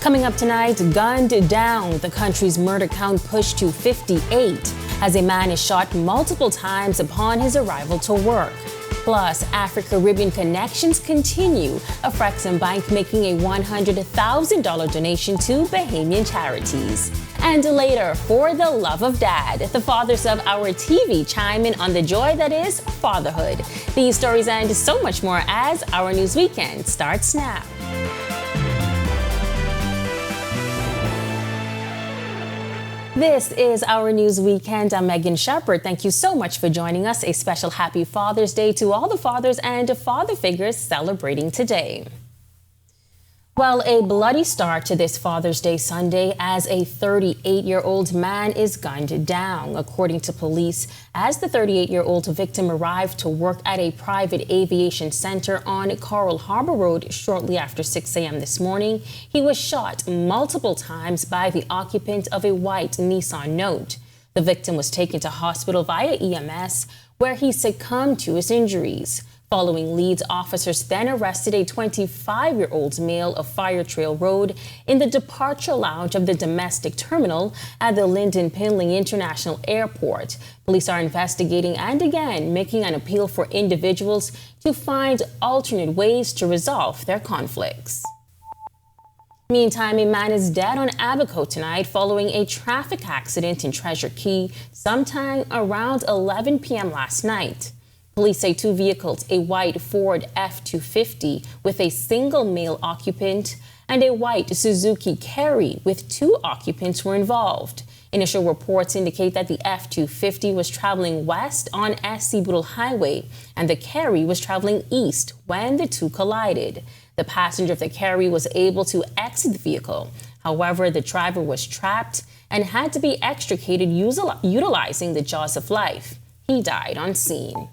Coming up tonight, gunned down, the country's murder count pushed to 58 as a man is shot multiple times upon his arrival to work. Plus, Afro-Caribbean connections continue, a Frexham bank making a $100,000 donation to Bahamian charities. And later, for the love of dad, the fathers of our TV chime in on the joy that is fatherhood. These stories and so much more as Our News Weekend starts now. This is Our News Weekend. I'm Megan Shepard. Thank you so much for joining us. A special happy Father's Day to all the fathers and father figures celebrating today. Well, a bloody start to this Father's Day Sunday as a 38-year-old man is gunned down, according to police, as the 38-year-old victim arrived to work at a private aviation center on Coral Harbor Road shortly after 6 a.m. this morning. He was shot multiple times by the occupant of a white Nissan Note. The victim was taken to hospital via EMS, where he succumbed to his injuries. Following leads, officers then arrested a 25-year-old male of Fire Trail Road in the departure lounge of the domestic terminal at the Lyndon Pinley International Airport. Police are investigating and again making an appeal for individuals to find alternate ways to resolve their conflicts. Meantime, a man is dead on Abaco tonight following a traffic accident in Treasure Key sometime around 11 p.m. last night. Police say two vehicles, a white Ford F-250 with a single male occupant and a white Suzuki Carry with two occupants were involved. Initial reports indicate that the F-250 was traveling west on SC Boodle Highway and the Carry was traveling east when the two collided. The passenger of the Carry was able to exit the vehicle. However, the driver was trapped and had to be extricated utilizing the jaws of life. He died on scene.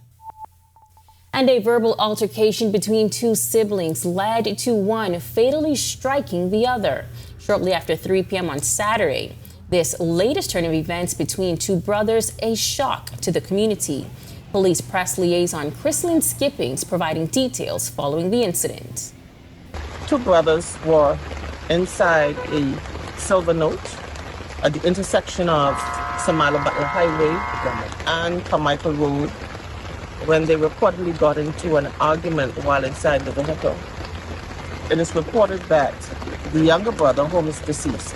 And a verbal altercation between two siblings led to one fatally striking the other shortly after 3 p.m. on Saturday. This latest turn of events between two brothers, a shock to the community. Police press liaison Chrislyn Skippings providing details following the incident. Two brothers were inside a silver note at the intersection of Samala Battle Highway and Carmichael Road when they reportedly got into an argument while inside the vehicle. It is reported that the younger brother, whom is deceased,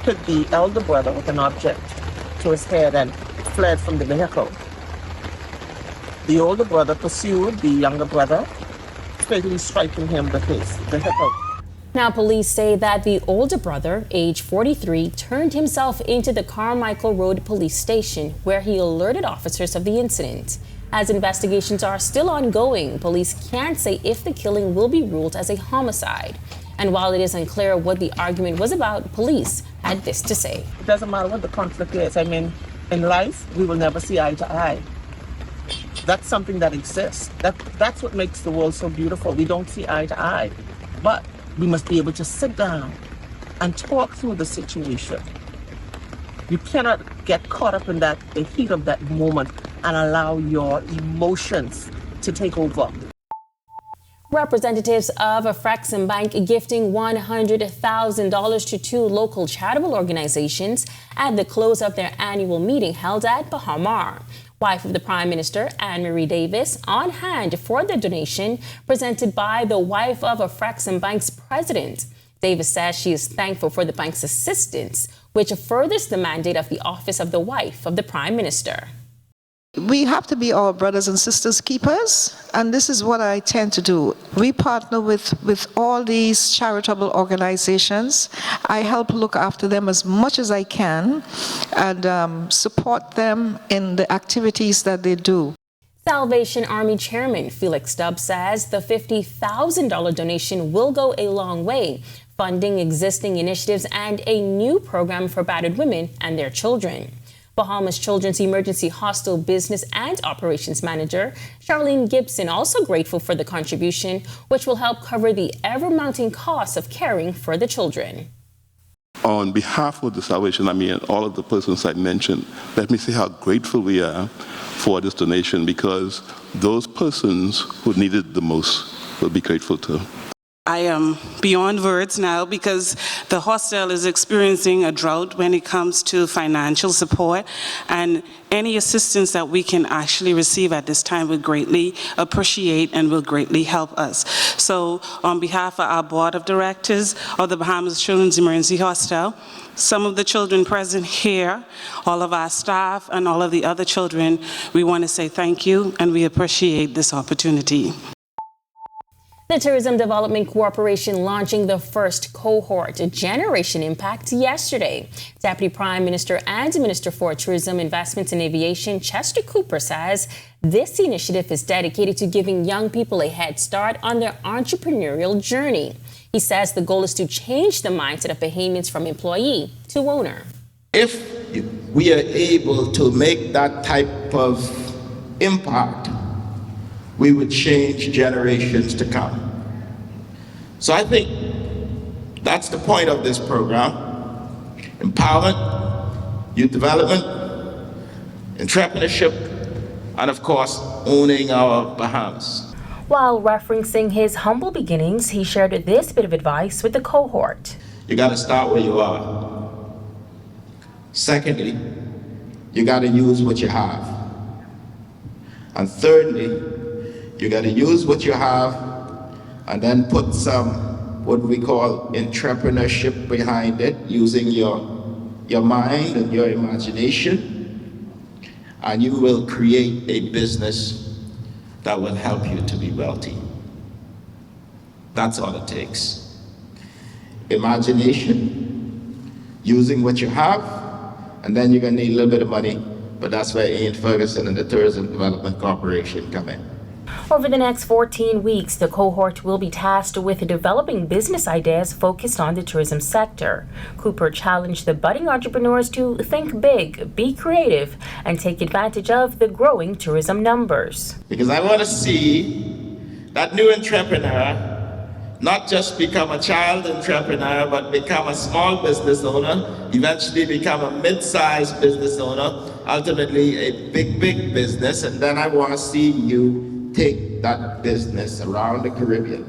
hit the elder brother with an object to his head and fled from the vehicle. The older brother pursued the younger brother, fatally striking him with his vehicle. Now, police say that the older brother, age 43, turned himself into the Carmichael Road police station, where he alerted officers of the incident. As investigations are still ongoing, police can't say if the killing will be ruled as a homicide. And while it is unclear what the argument was about, police had this to say. It doesn't matter what the conflict is. I mean, in life, we will never see eye to eye. That's something that exists. That's what makes the world so beautiful. We don't see eye to eye. But we must be able to sit down and talk through the situation. You cannot get caught up in the heat of that moment and allow your emotions to take over. Representatives of a Frexham bank gifting $100,000 to two local charitable organizations at the close of their annual meeting held at Bahamas. Wife of the Prime Minister, Anne-Marie Davis, on hand for the donation presented by the wife of a Frexham bank's president. Davis says she is thankful for the bank's assistance, which furthers the mandate of the office of the wife of the Prime Minister. We have to be our brothers and sisters keepers, and this is what I tend to do. We partner with all these charitable organizations. I help look after them as much as I can and support them in the activities that they do. Salvation Army Chairman Felix Stubbs says the $50,000 donation will go a long way, funding existing initiatives and a new program for battered women and their children. Bahamas Children's Emergency Hostel Business and Operations Manager Charlene Gibson also grateful for the contribution, which will help cover the ever-mounting costs of caring for the children. On behalf of the Salvation Army and all of the persons I mentioned, let me say how grateful we are for this donation, because those persons who need it the most will be grateful too. I am beyond words now because the hostel is experiencing a drought when it comes to financial support, and any assistance that we can actually receive at this time would greatly appreciate and will greatly help us. So on behalf of our board of directors of the Bahamas Children's Emergency Hostel, some of the children present here, all of our staff, and all of the other children, we want to say thank you and we appreciate this opportunity. The Tourism Development Corporation launching the first cohort Generation Impact yesterday. Deputy Prime Minister and Minister for Tourism, Investments and Aviation Chester Cooper says this initiative is dedicated to giving young people a head start on their entrepreneurial journey. He says the goal is to change the mindset of Bahamians from employee to owner. If we are able to make that type of impact, we would change generations to come. So I think that's the point of this program: empowerment, youth development, entrepreneurship, and of course, owning our Bahamas. While referencing his humble beginnings, he shared this bit of advice with the cohort. You got to start where you are. Secondly, you got to use what you have. And thirdly, you got to use what you have and then put some, what we call entrepreneurship behind it, using your mind and your imagination, and you will create a business that will help you to be wealthy. That's all it takes. Imagination, using what you have, and then you're gonna need a little bit of money, but that's where Ian Ferguson and the Tourism Development Corporation come in. Over the next 14 weeks, the cohort will be tasked with developing business ideas focused on the tourism sector. Cooper challenged the budding entrepreneurs to think big, be creative, and take advantage of the growing tourism numbers. Because I want to see that new entrepreneur not just become a child entrepreneur, but become a small business owner, eventually become a mid-sized business owner, ultimately a big business, and then I want to see you take that business around the Caribbean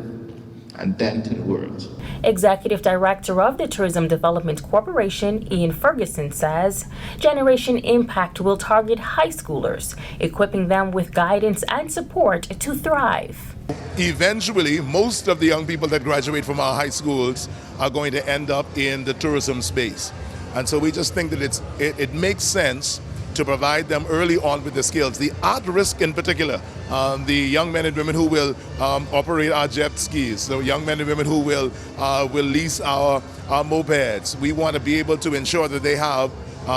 and then to the world. Executive Director of the Tourism Development Corporation, Ian Ferguson, says Generation Impact will target high schoolers, equipping them with guidance and support to thrive. Eventually, most of the young people that graduate from our high schools are going to end up in the tourism space. And so we just think that it makes sense to provide them early on with the skills. The at-risk in particular, the young men and women who will operate our jet skis, the young men and women who will lease our mopeds. We want to be able to ensure that they have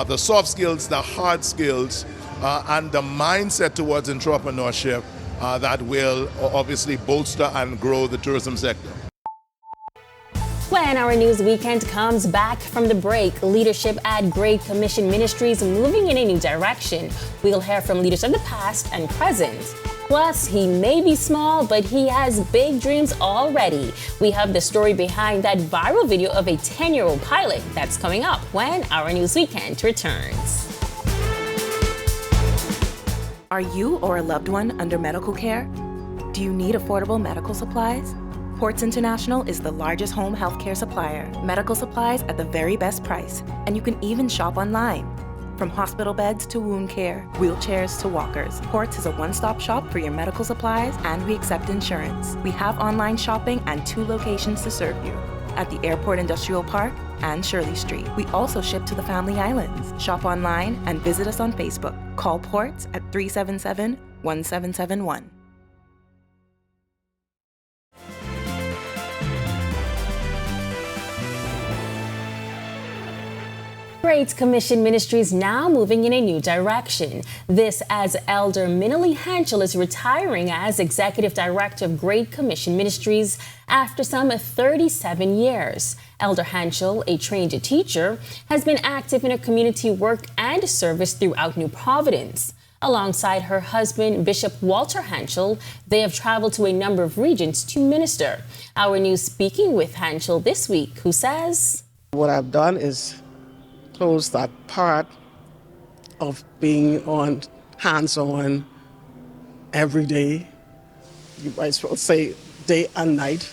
the soft skills, the hard skills, and the mindset towards entrepreneurship that will obviously bolster and grow the tourism sector. When our news weekend comes back from the break, leadership at Great Commission Ministries moving in a new direction. We'll hear from leaders of the past and present. Plus, he may be small, but he has big dreams already. We have the story behind that viral video of a 10-year-old pilot. That's coming up when our news weekend returns. Are you or a loved one under medical care? Do you need affordable medical supplies? Ports International is the largest home healthcare supplier. Medical supplies at the very best price, and you can even shop online. From hospital beds to wound care, wheelchairs to walkers, Ports is a one-stop shop for your medical supplies, and we accept insurance. We have online shopping and 2 locations to serve you, at the Airport Industrial Park and Shirley Street. We also ship to the Family Islands. Shop online and visit us on Facebook. Call Ports at 377-1771. Great Commission Ministries now moving in a new direction. This as Elder Minnalee Hanchel is retiring as Executive Director of Great Commission Ministries after some 37 years. Elder Hanchel, a trained teacher, has been active in her community work and service throughout New Providence. Alongside her husband, Bishop Walter Hanchel, they have traveled to a number of regions to minister. Our news speaking with Hanchel this week, who says, What I've done is close that part of being on hands-on every day, you might as well say day and night,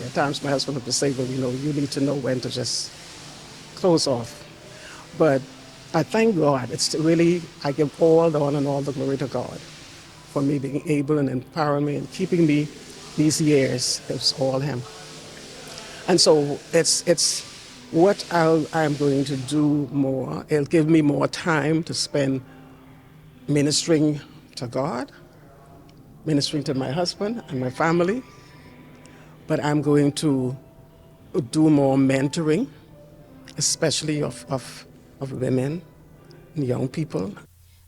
At times my husband would say, well, you need to know when to just close off. But I thank God. It's really, I give all the honor and all the glory to God for me being able and empowering me and keeping me these years. It's all Him. And so it's what I'm going to do more. It'll give me more time to spend ministering to God, ministering to my husband and my family. But I'm going to do more mentoring, especially of women and young people.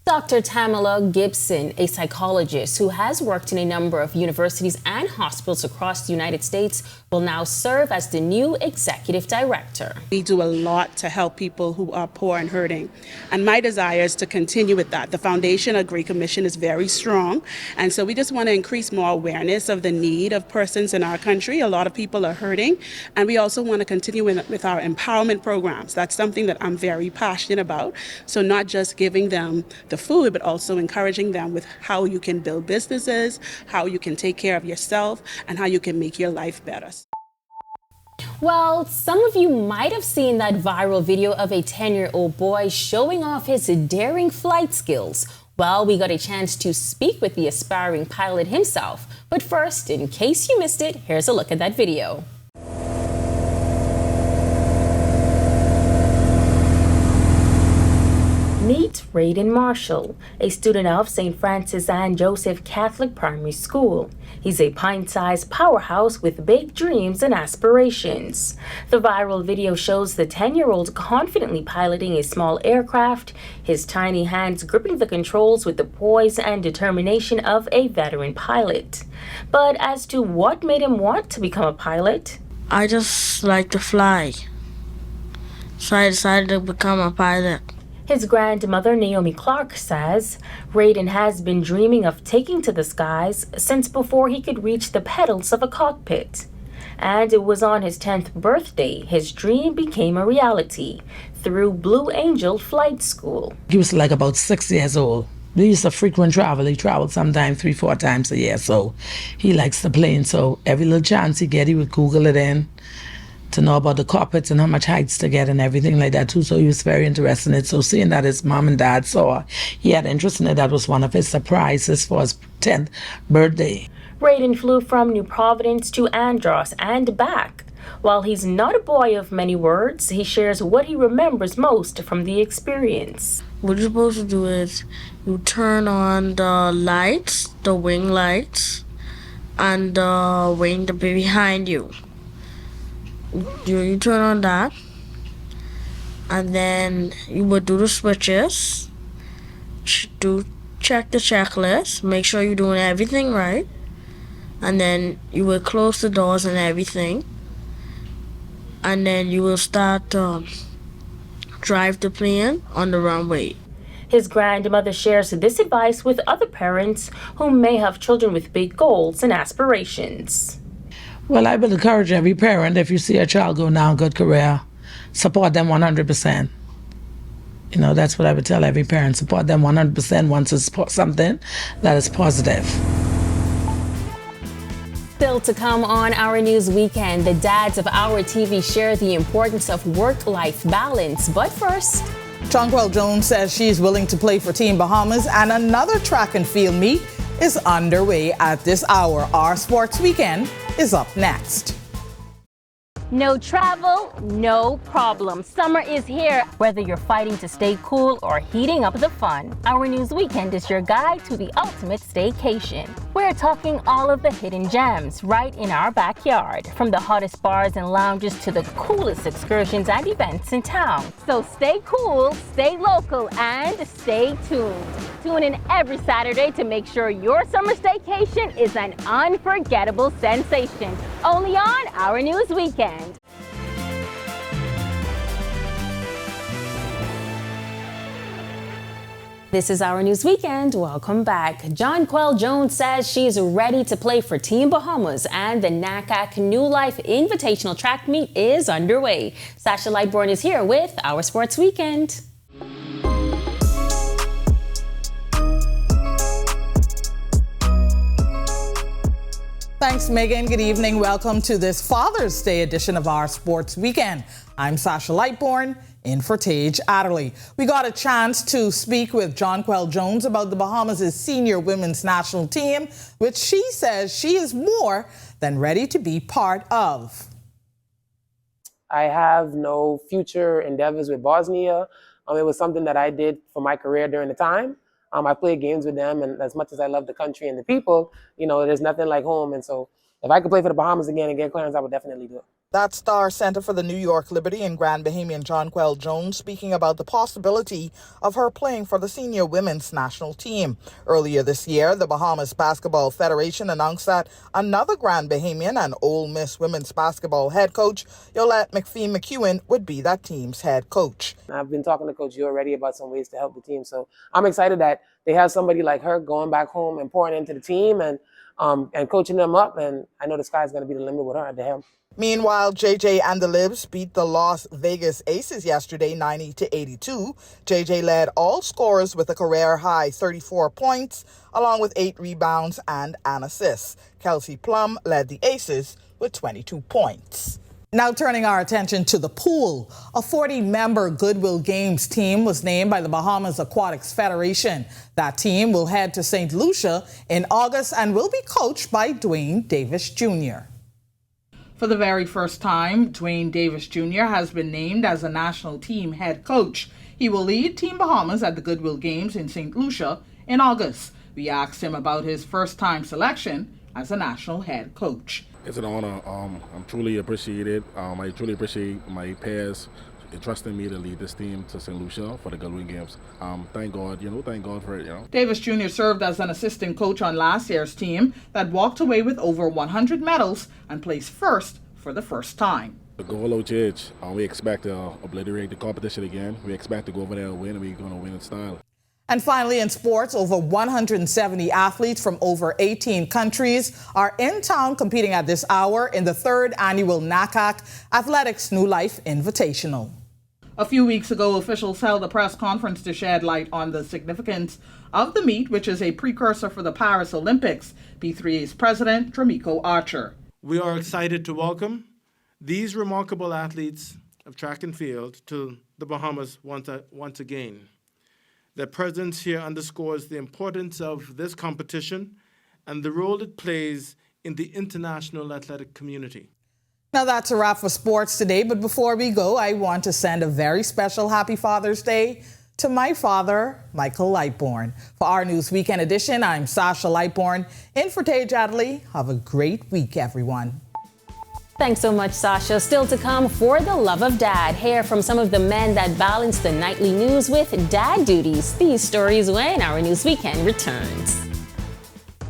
Dr. Tamala Gibson, a psychologist who has worked in a number of universities and hospitals across the United States, will now serve as the new executive director. We do a lot to help people who are poor and hurting, and my desire is to continue with that. The foundation of Great Commission is very strong, and so we just want to increase more awareness of the need of persons in our country. A lot of people are hurting, and we also want to continue with our empowerment programs. That's something that I'm very passionate about. So not just giving them the food, but also encouraging them with how you can build businesses, how you can take care of yourself, and how you can make your life better. Well, some of you might have seen that viral video of a 10-year-old boy showing off his daring flight skills. Well, we got a chance to speak with the aspiring pilot himself. But first, in case you missed it, here's a look at that video. Meet Raiden Marshall, a student of St. Francis and Joseph Catholic Primary School. He's a pint-sized powerhouse with big dreams and aspirations. The viral video shows the 10-year-old confidently piloting a small aircraft, his tiny hands gripping the controls with the poise and determination of a veteran pilot. But as to what made him want to become a pilot? I just like to fly, so I decided to become a pilot. His grandmother, Naomi Clark, says Raiden has been dreaming of taking to the skies since before he could reach the pedals of a cockpit. And it was on his 10th birthday his dream became a reality through Blue Angel Flight School. He was like about 6 years old. He used to frequent travel. He traveled sometimes 3-4 times a year, so he likes the plane. So every little chance he get, he would Google it in to know about the cockpits and how much heights to get and everything like that too. So he was very interested in it. So seeing that his mom and dad saw he had interest in it, that was one of his surprises for his 10th birthday. Raiden flew from New Providence to Andros and back. While he's not a boy of many words, he shares what he remembers most from the experience. What you're supposed to do is you turn on the lights, the wing lights, and the wing behind you. You turn on that, and then you would do the switches, check the checklist, make sure you're doing everything right, and then you would close the doors and everything, and then you will start to drive the plane on the runway. His grandmother shares this advice with other parents who may have children with big goals and aspirations. Well, I would encourage every parent, if you see a child go down a good career, support them 100%. You know, that's what I would tell every parent. Support them 100% once it's something that is positive. Still to come on Our News Weekend, the dads of our TV share the importance of work-life balance. But first, Jonquel Jones says she's willing to play for Team Bahamas, and another track and field meet is underway at this hour. Our Sports Weekend is up next. no travel, no problem. Summer is here. Whether you're fighting to stay cool or heating up the fun, Our News Weekend is your guide to the ultimate staycation. We're talking all of the hidden gems right in our backyard, from the hottest bars and lounges to the coolest excursions and events in town. So stay cool, stay local, and stay tuned. Tune in every Saturday to make sure your summer staycation is an unforgettable sensation. Only on Our News Weekend. This is Our News Weekend. Welcome back. Jonquel Jones says she's ready to play for Team Bahamas, and the NACAC New Life Invitational Track Meet is underway. Sasha Lightborn is here with Our Sports Weekend. Thanks, Megan. Good evening. Welcome to this Father's Day edition of our Sports Weekend. I'm Sasha Lightbourne, in for Tage Adderley. We got a chance to speak with Jonquel Jones about the Bahamas' senior women's national team, which she says she is more than ready to be part of. I have no future endeavors with Bosnia. It was something that I did for my career during the time. I played games with them, and as much as I love the country and the people, there's nothing like home. And so if I could play for the Bahamas again and get clearance, I would definitely do it. That's Star Center for the New York Liberty in Grand Bahamian Jonquel Jones speaking about the possibility of her playing for the senior women's national team. Earlier this year, the Bahamas Basketball Federation announced that another Grand Bahamian and Ole Miss women's basketball head coach, Yolette McPhee-McEwen, would be that team's head coach. I've been talking to Coach Yu already about some ways to help the team. So I'm excited that they have somebody like her going back home and pouring into the team and coaching them up. And I know the sky's going to be the limit with her at the helm. Meanwhile, JJ and the Libs beat the Las Vegas Aces yesterday 90-82. JJ led all scorers with a career-high 34 points, along with 8 rebounds and an assist. Kelsey Plum led the Aces with 22 points. Now turning our attention to the pool. A 40-member Goodwill Games team was named by the Bahamas Aquatics Federation. That team will head to St. Lucia in August and will be coached by Dwayne Davis Jr. For the very first time, Dwayne Davis Jr. has been named as a national team head coach. He will lead Team Bahamas at the Goodwill Games in St. Lucia in August. We asked him about his first-time selection as a national head coach. It's an honor. I'm truly appreciated. I truly appreciate my peers trusting me to lead this team to St. Lucia for the Goodwill Games. Thank God, thank God for it, Davis Jr. served as an assistant coach on last year's team that walked away with over 100 medals and placed first for the first time. The goal of church, we expect to obliterate the competition again. We expect to go over there and win, and we're going to win in style. And finally, in sports, over 170 athletes from over 18 countries are in town competing at this hour in the 3rd annual NACAC Athletics New Life Invitational. A few weeks ago, officials held a press conference to shed light on the significance of the meet, which is a precursor for the Paris Olympics. P3A's president, Tramiko Archer. We are excited to welcome these remarkable athletes of track and field to the Bahamas once again. Their presence here underscores the importance of this competition and the role it plays in the international athletic community. Now that's a wrap for sports today, but before we go, I want to send a very special Happy Father's Day to my father, Michael Lightbourne. For our News Weekend edition, I'm Sasha Lightbourne, in for Tage Adderley. Have a great week, everyone. Thanks so much, Sasha. Still to come, For the Love of Dad. Hear from some of the men that balance the nightly news with dad duties. These stories when our News Weekend returns.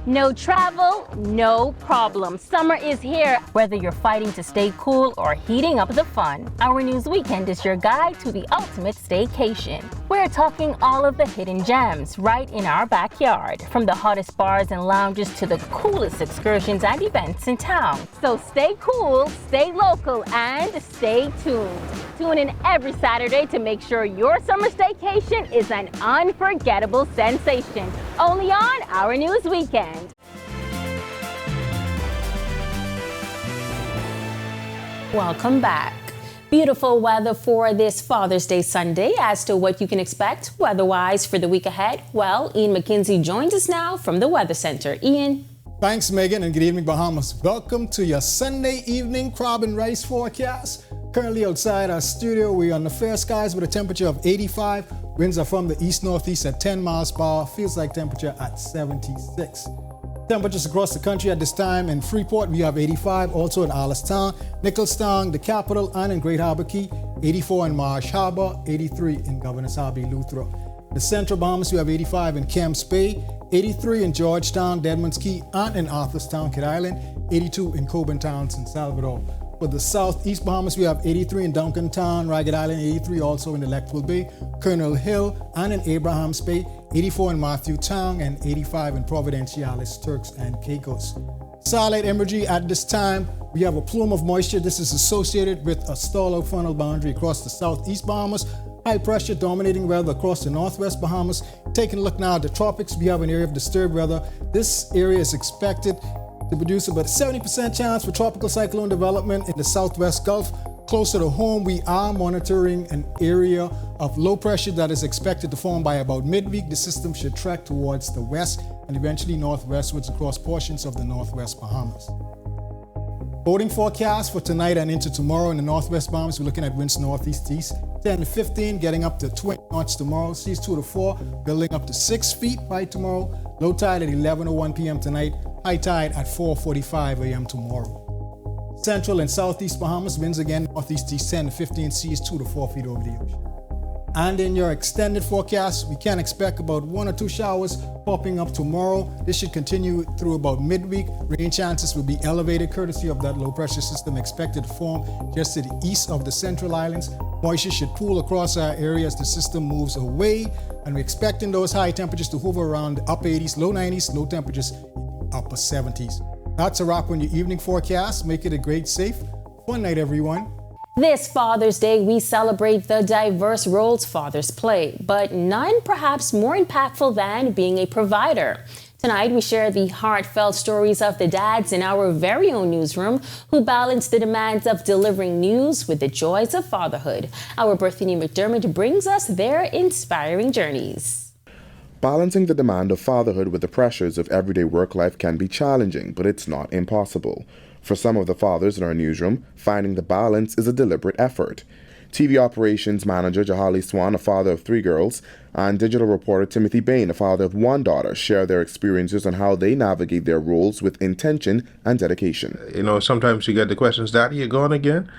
No travel, no problem. Summer is here. Whether you're fighting to stay cool or heating up the fun, Our News Weekend is your guide to the ultimate staycation. We're talking all of the hidden gems right in our backyard, from the hottest bars and lounges to the coolest excursions and events in town. So stay cool, stay local, and stay tuned. Tune in every Saturday to make sure your summer staycation is an unforgettable sensation. Only on Our News Weekend. Welcome back. Beautiful weather for this Father's Day Sunday. As to what you can expect weather-wise for the week ahead, well, Ian McKenzie joins us now from the Weather Center. Ian. Thanks, Megan, and good evening, Bahamas. Welcome to your Sunday evening crab and rice forecast. Currently outside our studio, we're on the fair skies with a temperature of 85. Winds are from the east-northeast at 10 miles per hour. Feels like temperature at 76. Temperatures across the country at this time: in Freeport, we have 85, also in Alistown, Nicholstown, the capital, and in Great Harbor Key, 84 in Marsh Harbor, 83 in Governor's Harbor, Luther. The Central Bahamas, we have 85 in Camps Bay, 83 in Georgetown, Deadman's Key, and in Arthurstown, Kid Island, 82 in Coburn Town, San Salvador. For the Southeast Bahamas, we have 83 in Duncantown, Ragged Island, 83 also in Electrical Bay, Colonel Hill, and in Abrahams Bay, 84 in Matthew Town, and 85 in Providenciales, Turks and Caicos. Satellite imagery at this time, we have a plume of moisture. This is associated with a stall-out frontal boundary across the Southeast Bahamas. High pressure dominating weather across the Northwest Bahamas. Taking a look now at the tropics, we have an area of disturbed weather. This area is expected to produce about a 70% chance for tropical cyclone development in the southwest Gulf. Closer to home, we are monitoring an area of low pressure that is expected to form by about midweek. The system should trek towards the west and eventually northwestwards across portions of the northwest Bahamas. Boating forecast for tonight and into tomorrow in the northwest Bahamas, we're looking at winds northeast-east, 10 to 15, getting up to 20 knots tomorrow. Seas 2 to 4, building up to 6 feet by tomorrow. Low tide at 11:01 p.m. tonight. High tide at 4:45 a.m. tomorrow. Central and southeast Bahamas, winds again northeast-east, 10 to 15, seas 2 to 4 feet over the ocean. And in your extended forecast, we can expect about 1 or 2 showers popping up tomorrow. This should continue through about midweek. Rain chances will be elevated courtesy of that low pressure system expected to form just to the east of the Central Islands. Moisture should pool across our area as the system moves away, and we're expecting those high temperatures to hover around the upper 80s, low 90s, low temperatures upper 70s. That's a wrap on your evening forecast. Make it a great, safe, fun night, everyone. This Father's Day, we celebrate the diverse roles fathers play, but none perhaps more impactful than being a provider. Tonight, we share the heartfelt stories of the dads in our very own newsroom who balance the demands of delivering news with the joys of fatherhood. Our Berthany McDermott brings us their inspiring journeys. Balancing the demand of fatherhood with the pressures of everyday work life can be challenging, but it's not impossible. For some of the fathers in our newsroom, finding the balance is a deliberate effort. TV operations manager Jahali Swan, a father of 3 girls, and digital reporter Timothy Bain, a father of 1 daughter, share their experiences on how they navigate their roles with intention and dedication. You know, sometimes you get the questions, Daddy, you going again?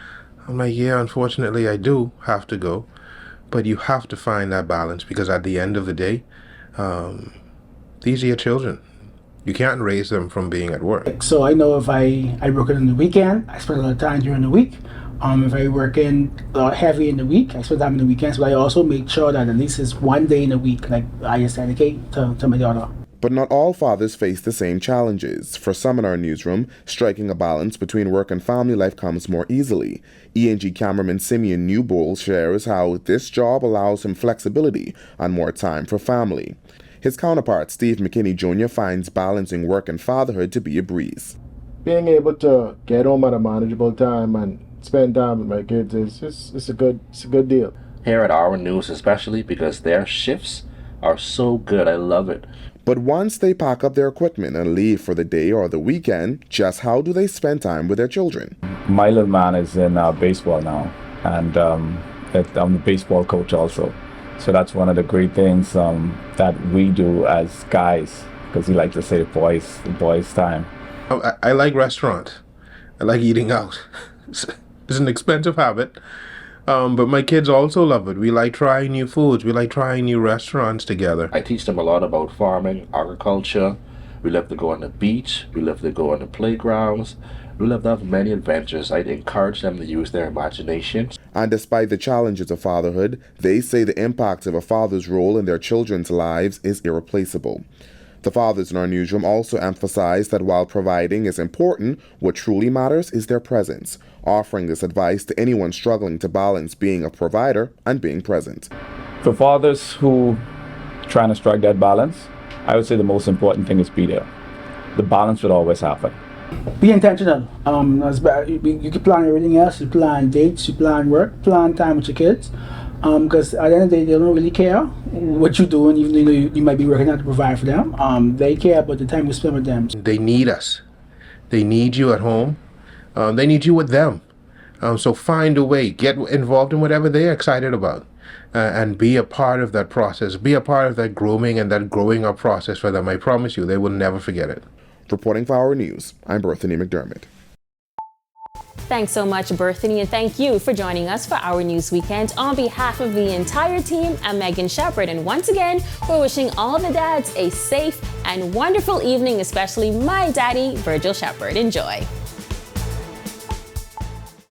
I'm like, yeah, unfortunately I do have to go. But you have to find that balance because at the end of the day, these are your children. You can't raise them from being at work. So I know if I work on the weekend, I spend a lot of time during the week. If I work in heavy in the week, I spend time in the weekends, but I also make sure that at least it's 1 day in a week, like I just dedicate to my daughter. But not all fathers face the same challenges. For some in our newsroom, striking a balance between work and family life comes more easily. E&G cameraman Simeon Newbold shares how this job allows him flexibility and more time for family. His counterpart, Steve McKinney Jr., finds balancing work and fatherhood to be a breeze. Being able to get home at a manageable time and spend time with my kids it's a good deal. Here at Our News especially because their shifts are so good. I love it. But once they pack up their equipment and leave for the day or the weekend, just how do they spend time with their children? My little man is in baseball now, and I'm the baseball coach also. So that's one of the great things that we do as guys, because we like to say the boys' time. I like restaurant. I like eating out. It's an expensive habit, but my kids also love it. We like trying new foods. We like trying new restaurants together. I teach them a lot about farming, agriculture. We love to go on the beach. We love to go on the playgrounds. We love to have many adventures. I'd encourage them to use their imagination. And despite the challenges of fatherhood, they say the impact of a father's role in their children's lives is irreplaceable. The fathers in our newsroom also emphasize that while providing is important, what truly matters is their presence, offering this advice to anyone struggling to balance being a provider and being present. For fathers who trying to strike that balance, I would say the most important thing is be there. The balance would always happen. Be intentional. You can plan everything else. You plan dates, you plan work, plan time with your kids. Because at the end of the day, they don't really care what you're doing, even though you might be working out to provide for them. They care about the time you spend with them. They need us. They need you at home. They need you with them. So find a way. Get involved in whatever they're excited about. And be a part of that process. Be a part of that grooming and that growing up process for them. I promise you, they will never forget it. Reporting for Our News, I'm Berthany McDermott. Thanks so much, Berthany, and thank you for joining us for Our News Weekend. On behalf of the entire team, I'm Megan Shepherd, and once again, we're wishing all the dads a safe and wonderful evening, especially my daddy, Virgil Shepherd. Enjoy.